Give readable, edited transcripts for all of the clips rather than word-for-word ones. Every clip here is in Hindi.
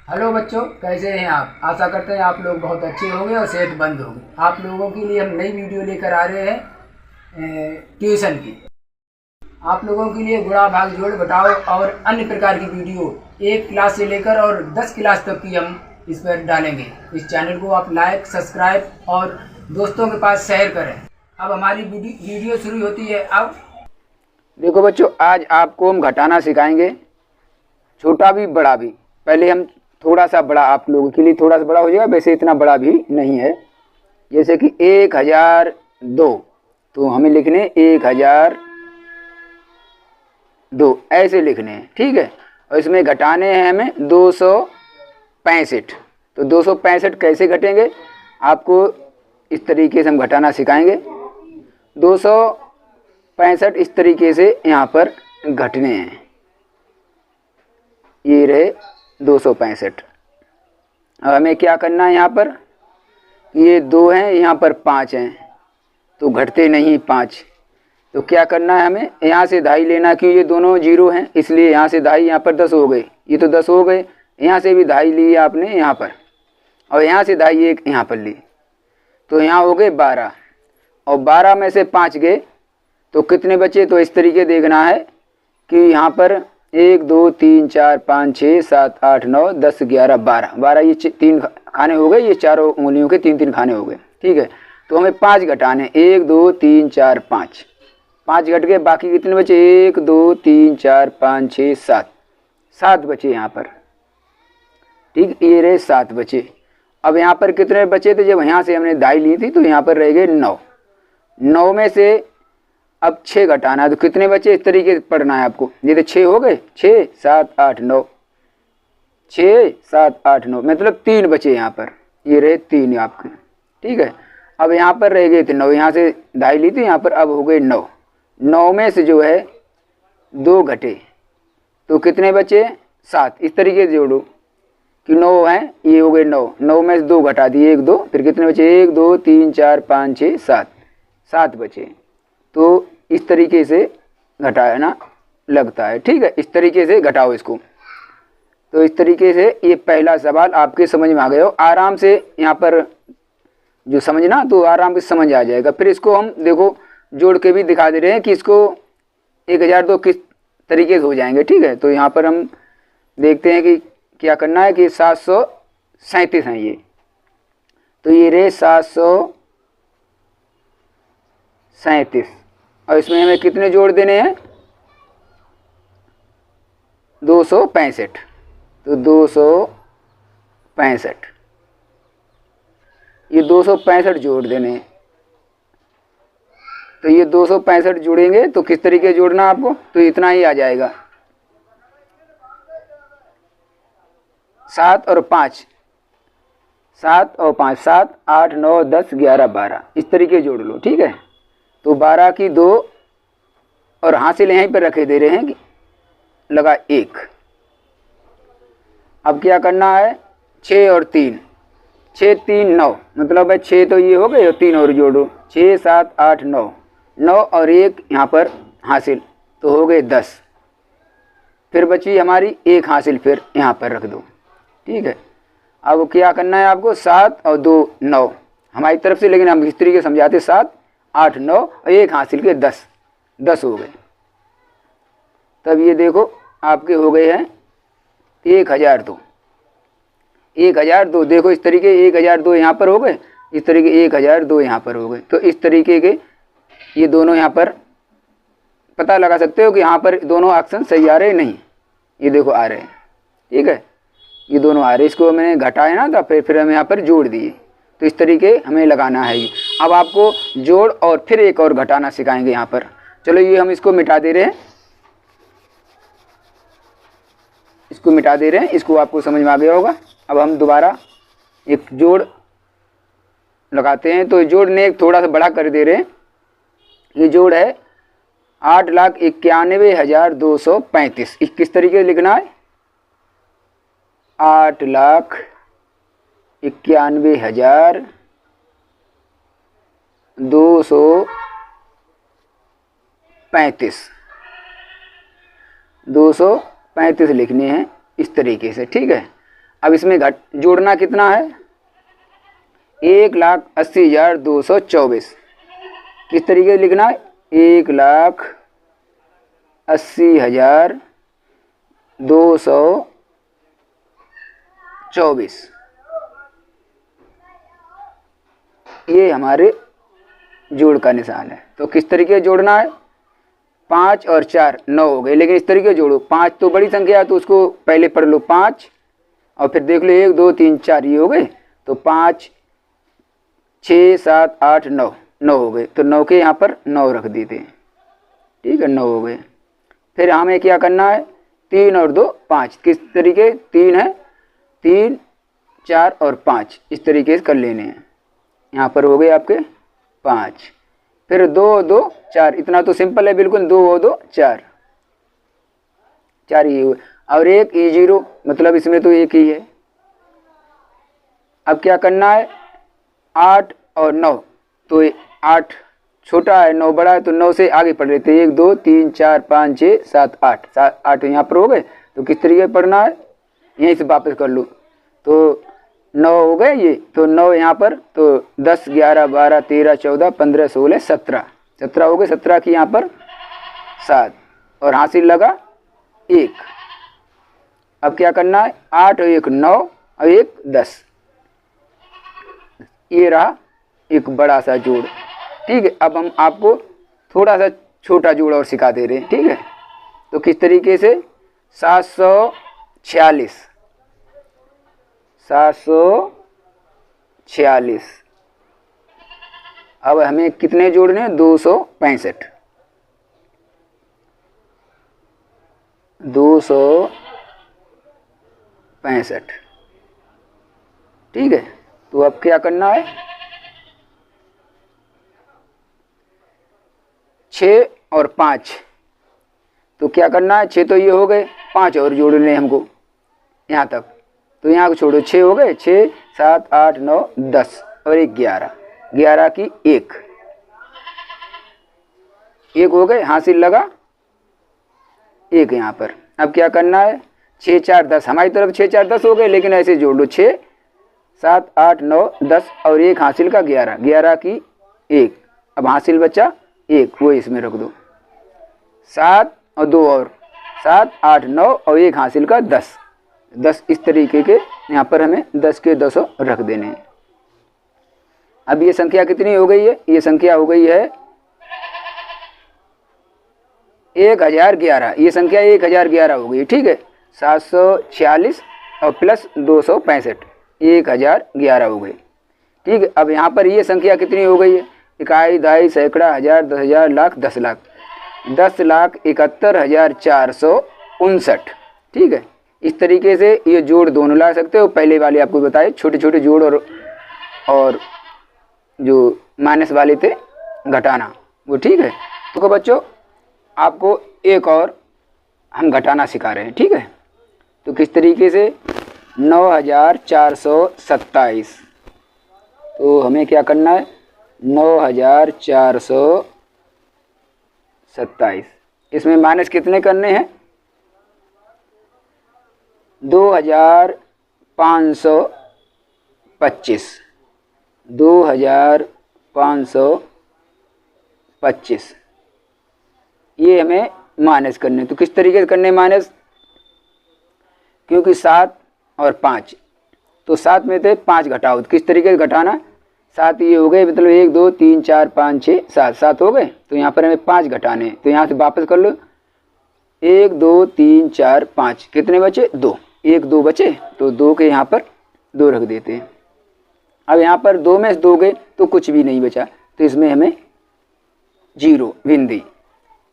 हेलो बच्चों, कैसे हैं आप। आशा करते हैं आप लोग बहुत अच्छे होंगे और सेहतमंद होंगे। आप लोगों के लिए हम नई वीडियो लेकर आ रहे हैं ट्यूशन की। आप लोगों के लिए गुणा भाग जोड़ घटाओ और अन्य प्रकार की वीडियो 1 क्लास से लेकर और 10 क्लास तक की हम इस पर डालेंगे। इस चैनल को आप लाइक, सब्सक्राइब और दोस्तों के पास शेयर करें। अब हमारी वीडियो शुरू होती है। अब देखो बच्चों, आज आपको हम घटाना सिखाएंगे, छोटा भी बड़ा भी। पहले हम थोड़ा सा बड़ा, आप लोगों के लिए थोड़ा सा बड़ा हो जाएगा, वैसे इतना बड़ा भी नहीं है। जैसे कि 1002, तो हमें लिखने 1002 ऐसे लिखने हैं, ठीक है। और इसमें घटाने हैं हमें 265। तो 265 कैसे घटेंगे, आपको इस तरीके से हम घटाना सिखाएंगे। 265 इस तरीके से यहाँ पर घटने हैं। ये रहे 265। अब हमें क्या करना है, यहाँ पर ये 2 हैं, यहाँ पर 5 हैं, तो घटते नहीं 5। तो क्या करना है, हमें यहाँ से दाई लेना, कि ये दोनों 0 हैं, इसलिए यहाँ से दाई यहाँ पर 10 हो गए। ये तो 10 हो गए। यहाँ से भी दाई ली आपने यहाँ पर, और यहाँ से दाई एक यहाँ पर ली, तो यहाँ हो गए 12। और 12 में से 5 गए तो कितने बचे। तो इस तरीके देखना है कि यहाँ पर 1 2 3 4 5 6 7 8 9 10 11 12 ये 3 खाने हो गए। ये चारों उंगलियों के 3 3 खाने हो गए, ठीक है। तो हमें 5 घटाने, 1 2 3 4 5। 5 घट गए, बाकी कितने बचे, 1 2 3 4 5 6 7 7 बचे यहाँ पर, ठीक। ये रहे 7 बचे। अब यहाँ पर कितने बचे थे, जब यहाँ से हमने दाई ली थी तो यहाँ पर रह गए 9। 9 में से अब 6 घटाना है, तो कितने बचे, इस तरीके से पढ़ना है आपको। ये तो 6 हो गए, 6 7 8 9, 6 7 8 9, मतलब 3 बचे यहाँ पर। ये रहे 3 आपके, ठीक है। अब यहाँ पर रह गए थे 9, यहाँ से दाई ली थी, यहाँ पर अब हो गए 9। 9 में से जो है 2 घटे, तो कितने बचे, 7। इस तरीके से जोड़ो कि 9 हैं, ये हो गए 9। 9 में से 2 घटा दिए, 1 2, फिर कितने बचे, 1 2 3 4 5 6 7 7 बचे। तो इस तरीके से घटाना लगता है, ठीक है। इस तरीके से घटाओ इसको। तो इस तरीके से ये पहला सवाल आपके समझ में आ गया हो। आराम से यहाँ पर जो समझना, तो आराम से समझ आ जाएगा। फिर इसको हम देखो जोड़ के भी दिखा दे रहे हैं कि इसको 1002 किस तरीके से हो जाएंगे, ठीक है। तो यहाँ पर हम देखते हैं कि क्या करना है, कि 737 हैं ये, तो ये रहे 737। और इसमें हमें कितने जोड़ देने हैं, 265। तो 265, ये 265 जोड़ देने हैं। तो ये 265 जोड़ेंगे तो किस तरीके जोड़ना आपको, तो इतना ही आ जाएगा। 7 और 5, 7 और 5, 7 8 9 10 11 12, इस तरीके जोड़ लो, ठीक है। तो 12 की 2 और हासिल यहीं पर रखे दे रहे हैं, लगा 1। अब क्या करना है, 6 और 3, 6 3 9, मतलब है 6 तो ये हो गए और 3 और जोड़ो, 6 7 8 9, 9 और 1 यहाँ पर हासिल, तो हो गए 10। फिर बची हमारी 1 हासिल, फिर यहाँ पर रख दो, ठीक है। अब क्या करना है आपको, 7 और 2 9 हमारी तरफ से, लेकिन हम इस तरीके समझाते, 7 8 9 और 1 हासिल के 10 10 हो गए। तब ये देखो आपके हो गए हैं 1002। 1002 देखो इस तरीके, 1002 यहाँ पर हो गए, इस तरीके 1002 यहाँ पर हो गए। तो इस तरीके के ये दोनों यहाँ पर पता लगा सकते हो कि यहाँ पर दोनों ऑप्शन सही आ रहे नहीं। ये देखो आ रहे हैं, ठीक है, ये दोनों आ रहे। इसको मैंने घटाया ना था, फिर हम यहाँ पर जोड़ दिए। तो इस तरीके हमें लगाना है ये। अब आपको जोड़ और फिर एक और घटाना सिखाएंगे यहाँ पर। चलो ये हम इसको मिटा दे रहे हैं, इसको मिटा दे रहे हैं, इसको आपको समझ में आ गया होगा। अब हम दोबारा एक जोड़ लगाते हैं। तो जोड़ ने थोड़ा सा बड़ा कर दे रहे हैं। ये जोड़ है 8,91,235। किस तरीके से लिखना है, 8,91,235 235 लिखने हैं इस तरीके से, ठीक है। अब इसमें जोड़ना कितना है, 1,80,224। किस तरीके से लिखना है, 1,80,224। ये हमारे जोड़ का निशान है। तो किस तरीके से जोड़ना है, 5 और 4 9 हो गए, लेकिन इस तरीके से जोड़ो। 5 तो बड़ी संख्या है तो उसको पहले पढ़ लो 5 और फिर देख लो 1 2 3 4 ये हो गए। तो 5 6 7 8 9 9 हो गए। तो 9 के यहाँ पर 9 रख देते हैं, ठीक है, 9 हो गए। फिर हमें क्या करना है, 3 और 2 5। किस तरीके, 3 है, 3 4 और 5 इस तरीके से कर लेने हैं। यहाँ पर हो गए आपके 5। फिर 2 2 4, इतना तो सिंपल है बिल्कुल, 2 और 2 4 4 ये हुए। और एक E0 मतलब इसमें तो एक ही है। अब क्या करना है, 8 और 9, तो 8 छोटा है 9 बड़ा है, तो 9 से आगे पढ़ लेते हैं। 1 2 3 4 5 6 7 8 8 यहाँ पर हो गए। तो किस तरीके से पढ़ना है, यहीं से वापस कर लो। तो 9 हो गए ये, तो 9 यहाँ पर, तो 10 11 12 13 14 15 16 17 17 हो गए। 17 की यहाँ पर 7 और हासिल लगा 1। अब क्या करना है, 8 और 1 9 और 1 10। ये रहा एक बड़ा सा जोड़, ठीक है। अब हम आपको थोड़ा सा छोटा जोड़ और सिखा दे रहे हैं, ठीक है। तो किस तरीके से, 746 746। अब हमें कितने जोड़ने हैं, 265 265, ठीक है। तो अब क्या करना है, 6 और 5, तो क्या करना है, 6 तो ये हो गए, 5 और जोड़ने हमको यहाँ तक। तो यहाँ को छोड़ो, 6 हो गए, 6 7 8 9 10 और 1 11 11 की 1 हो गए, हासिल लगा 1 यहाँ पर। अब क्या करना है, 6 4 10, हमारी तरफ 6 4 10 हो गए, लेकिन ऐसे जोड़ लो, 6 7 8 9 10 और 1 हासिल का 11 11 की 1। अब हासिल बचा 1, वो इसमें रख दो। 7 और 2 और 7 8 9 और 1 हासिल का 10 10 इस तरीके के यहाँ पर हमें 10 के 10 रख देने हैं। अब ये संख्या कितनी हो गई है, ये संख्या हो गई है 1011। ये संख्या 1011 हो गई, ठीक है। 746 और प्लस 265 1011 हो गई, ठीक है। अब यहाँ पर ये संख्या कितनी हो गई है, इकाई दहाई सैकड़ा हजार 10,000 लाख 10 लाख 10,71,459, ठीक है। इस तरीके से ये जोड़ दोनों ला सकते हो। पहले वाले आपको बताए छोटे छोटे जोड़ और जो माइनस वाले थे घटाना, वो, ठीक है। तो बच्चों आपको एक और हम घटाना सिखा रहे हैं, ठीक है। तो किस तरीके से, 9,427। तो हमें क्या करना है, 9,427, इसमें माइनस कितने करने हैं, 2,525 2,525 ये हमें माइनस करने। तो किस तरीके से करने माइनस, क्योंकि 7 और 5, तो 7 में से 5 घटाओ। तो किस तरीके से घटाना, 7 ये हो गए, मतलब 1 2 3 4 5 6 7 7 हो गए। तो यहाँ पर हमें 5 घटाने, तो यहाँ से वापस कर लो, 1 2 3 4 5, कितने बचे, 2, 1 2 बचे, तो 2 के यहाँ पर 2 रख देते हैं। अब यहाँ पर 2 में से 2 गए तो कुछ भी नहीं बचा, तो इसमें हमें 0 बिंदी।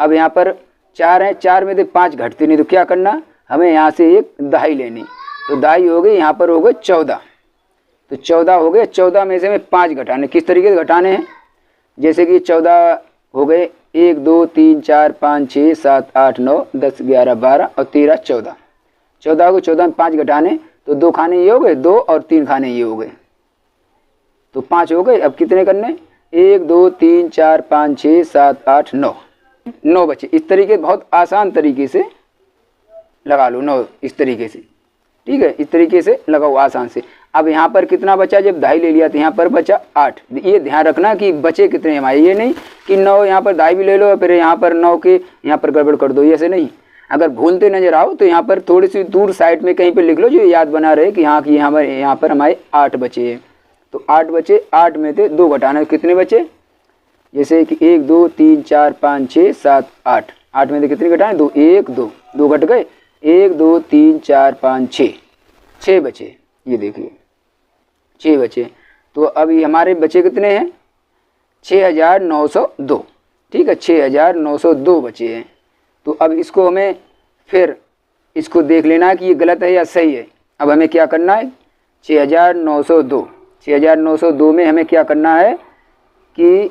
अब यहाँ पर 4 है, 4 में से 5 घटते नहीं, तो क्या करना, हमें यहाँ से एक दहाई लेनी। तो दहाई हो गई, यहाँ पर हो गए 14, तो 14 हो गए। 14 में से हमें 5 घटाने, किस तरीके से घटाने हैं, जैसे कि 14 हो गए, 1 2 3 4 5 6 7 8 9 10 11 12 और 13 14 14 को 14 में 5 घटाने, तो 2 खाने ये हो गए, 2 और 3 खाने ये हो गए, तो 5 हो गए। अब कितने करने, 1 2 3 4 5 6 7 8 9 बचे। इस तरीके बहुत आसान तरीके से लगा लो 9 इस तरीके से, ठीक है, इस तरीके से लगाओ आसान से। अब यहाँ पर कितना बचा, जब दाई ले लिया तो यहाँ पर बचा 8। ये ध्यान रखना कि बचे कितने हमारे, ये नहीं कि 9 यहाँ पर दाई भी ले लो फिर यहाँ पर 9 के यहाँ पर गड़बड़ कर दो, ऐसे नहीं। अगर भूलते नजर आओ तो यहाँ पर थोड़ी सी दूर साइड में कहीं पर लिख लो, जो याद बना रहे कि हाँ कि यहाँ पर हमारे 8 बचे हैं। तो 8 बचे, 8 में से 2 घटाना, कितने बचे, जैसे कि 1 2 3 4 5 6 7 8, 8 में से कितने घटाने, 2, 1 2, 2 घट गए, 1 2 3 4 5 6, 6 बचे, ये देखिए 6 बचे। तो अब ये हमारे बचे कितने हैं, 6902, ठीक है, 6902 बचे हैं। तो अब इसको हमें फिर इसको देख लेना है कि ये गलत है या सही है। अब हमें क्या करना है, 6902 में हमें क्या करना है कि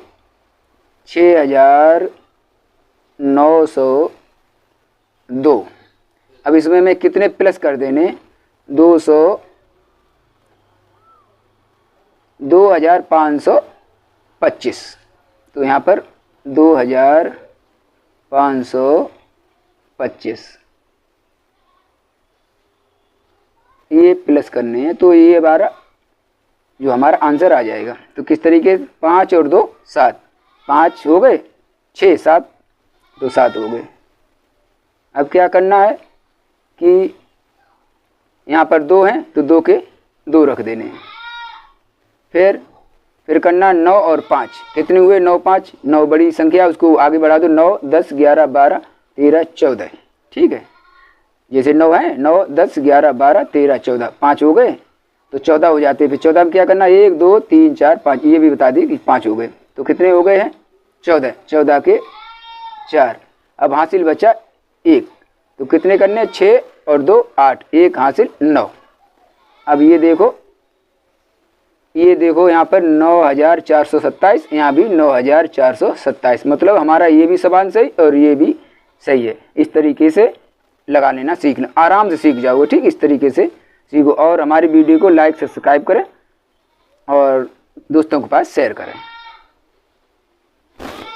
6902, अब इसमें हमें कितने प्लस कर देने, 2525। तो यहाँ पर 2525 ये प्लस करने हैं, तो ये हमारा जो हमारा आंसर आ जाएगा। तो किस तरीके से, 5 और 2 7, 5 हो गए, 6 7, तो 7 हो गए। अब क्या करना है कि यहाँ पर 2 हैं तो 2 के 2 रख देने हैं। फिर करना 9 और 5, कितने हुए, 9 5, 9 बड़ी संख्या, उसको आगे बढ़ा दो, 9 10 11 12 13 14, ठीक है। जैसे 9 है, 9 10 11 12 13 14, 5 हो गए तो 14 हो जाते हैं। फिर 14 में क्या करना, 1 2 3 4 5, ये भी बता दी कि 5 हो गए। तो कितने हो गए हैं, 14, 14 के 4। अब हासिल बचा 1, तो कितने करने, 6 और 2 8, 1 हासिल 9। अब ये देखो यहाँ पर 9427, यहाँ भी 9427, मतलब हमारा ये भी समान सही और ये भी सही है। इस तरीके से लगा लेना, सीखना, आराम से सीख जाओगे, ठीक, इस तरीके से सीखो। और हमारी वीडियो को लाइक सब्सक्राइब करें और दोस्तों के पास शेयर करें।